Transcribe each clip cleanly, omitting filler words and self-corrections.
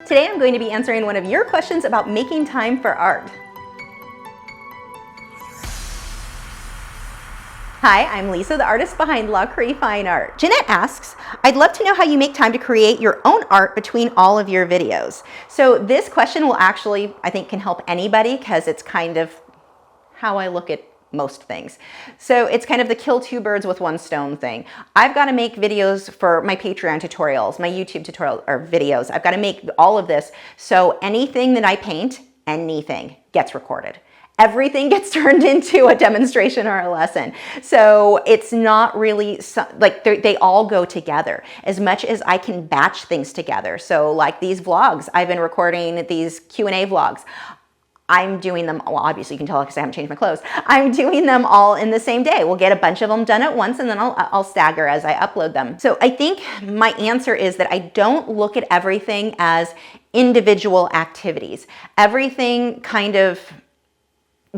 Today I'm going to be answering one of your questions about making time for art. Hi, I'm Lisa, the artist behind Lachri Fine Art. Jeanette asks, I'd love to know how you make time to create your own art between all of your videos. So this question will actually, I think, can help anybody because it's kind of how I look at most things. So it's kind of the kill two birds with one stone thing. I've got to make videos for my Patreon tutorials, my YouTube tutorial or videos. I've got to make all of this. So anything that I paint, anything gets recorded. Everything gets turned into a demonstration or a lesson. So it's not really, like they all go together as much as I can batch things together. So like these vlogs, I've been recording these Q&A vlogs. I'm doing them, well, obviously you can tell because I haven't changed my clothes. I'm doing them all in the same day. We'll get a bunch of them done at once and then I'll stagger as I upload them. So I think my answer is that I don't look at everything as individual activities. Everything kind of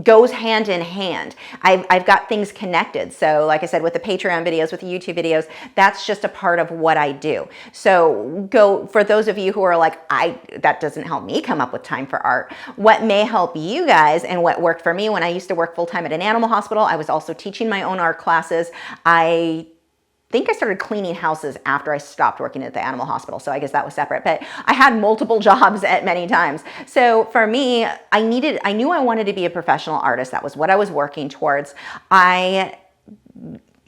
goes hand in hand. I've got things connected. So like I said, with the Patreon videos, with the YouTube videos, that's just a part of what I do. So for those of you who are like, that doesn't help me come up with time for art. What may help you guys and what worked for me when I used to work full-time at an animal hospital, I was also teaching my own art classes. I think I started cleaning houses after I stopped working at the animal hospital. So I guess that was separate, but I had multiple jobs at many times. So for me, I knew I wanted to be a professional artist. That was what I was working towards.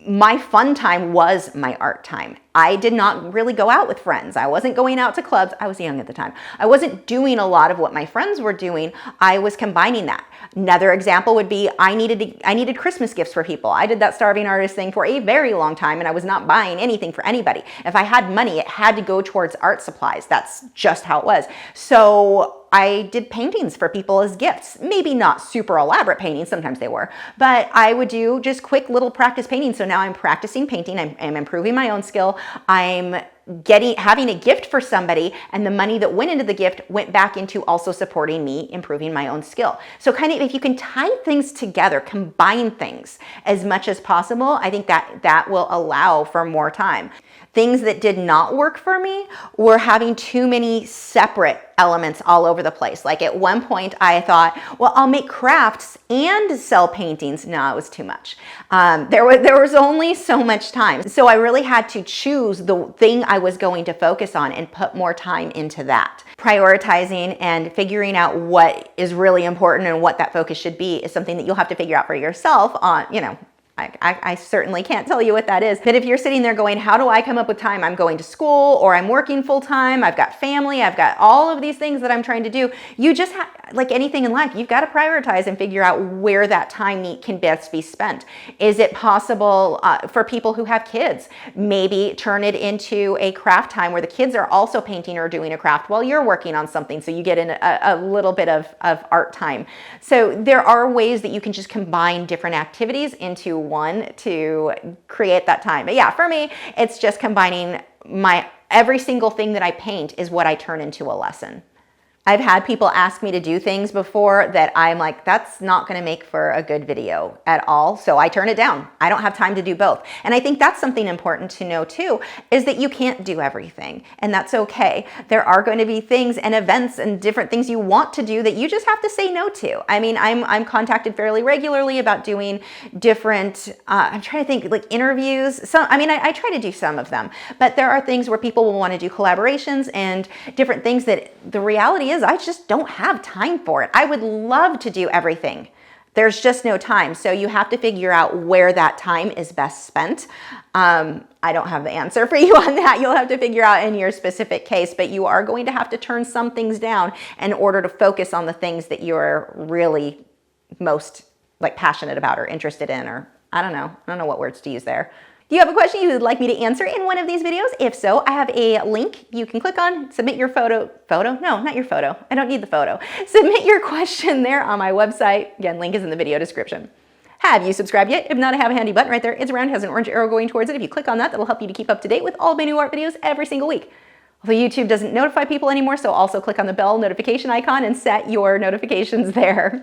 My fun time was my art time. I did not really go out with friends. I wasn't going out to clubs. I was young at the time. I wasn't doing a lot of what my friends were doing. I was combining that. Another example would be I needed Christmas gifts for people. I did that starving artist thing for a very long time and I was not buying anything for anybody. If I had money, it had to go towards art supplies. That's just how it was. So I did paintings for people as gifts. Maybe not super elaborate paintings, sometimes they were, but I would do just quick little practice paintings. So now I'm practicing painting, I'm improving my own skill, I'm having a gift for somebody, and the money that went into the gift went back into also supporting me, improving my own skill. So kind of if you can tie things together, combine things as much as possible, I think that will allow for more time. Things that did not work for me were having too many separate elements all over the place. Like at one point I thought, well, I'll make crafts and sell paintings. No, it was too much. There was only so much time. So I really had to choose the thing I was going to focus on and put more time into that. Prioritizing and figuring out what is really important and what that focus should be is something that you'll have to figure out for yourself on, I certainly can't tell you what that is. But if you're sitting there going, how do I come up with time? I'm going to school or I'm working full time. I've got family. I've got all of these things that I'm trying to do. You just have, like anything in life, you've got to prioritize and figure out where that time can best be spent. Is it possible for people who have kids, maybe turn it into a craft time where the kids are also painting or doing a craft while you're working on something. So you get in a little bit of art time. So there are ways that you can just combine different activities into one to create that time. But yeah, for me, it's just combining every single thing that I paint is what I turn into a lesson. I've had people ask me to do things before that I'm like, that's not going to make for a good video at all. So I turn it down. I don't have time to do both. And I think that's something important to know too, is that you can't do everything and that's okay. There are going to be things and events and different things you want to do that you just have to say no to. I mean, I'm contacted fairly regularly about doing different, I'm trying to think like interviews. I try to do some of them, but there are things where people will want to do collaborations and different things that the reality is I just don't have time for it. I would love to do everything. There's just no time. So you have to figure out where that time is best spent. I don't have the answer for you on that. You'll have to figure out in your specific case, but you are going to have to turn some things down in order to focus on the things that you're really most passionate about or interested in, or I don't know what words to use there. Do you have a question you would like me to answer in one of these videos? If so, I have a link you can click on, submit your photo. No, not your photo. I don't need the photo. Submit your question there on my website. Again, link is in the video description. Have you subscribed yet? If not, I have a handy button right there. It's round, has an orange arrow going towards it. If you click on that, that'll help you to keep up to date with all of my new art videos every single week. Although YouTube doesn't notify people anymore, so also click on the bell notification icon and set your notifications there.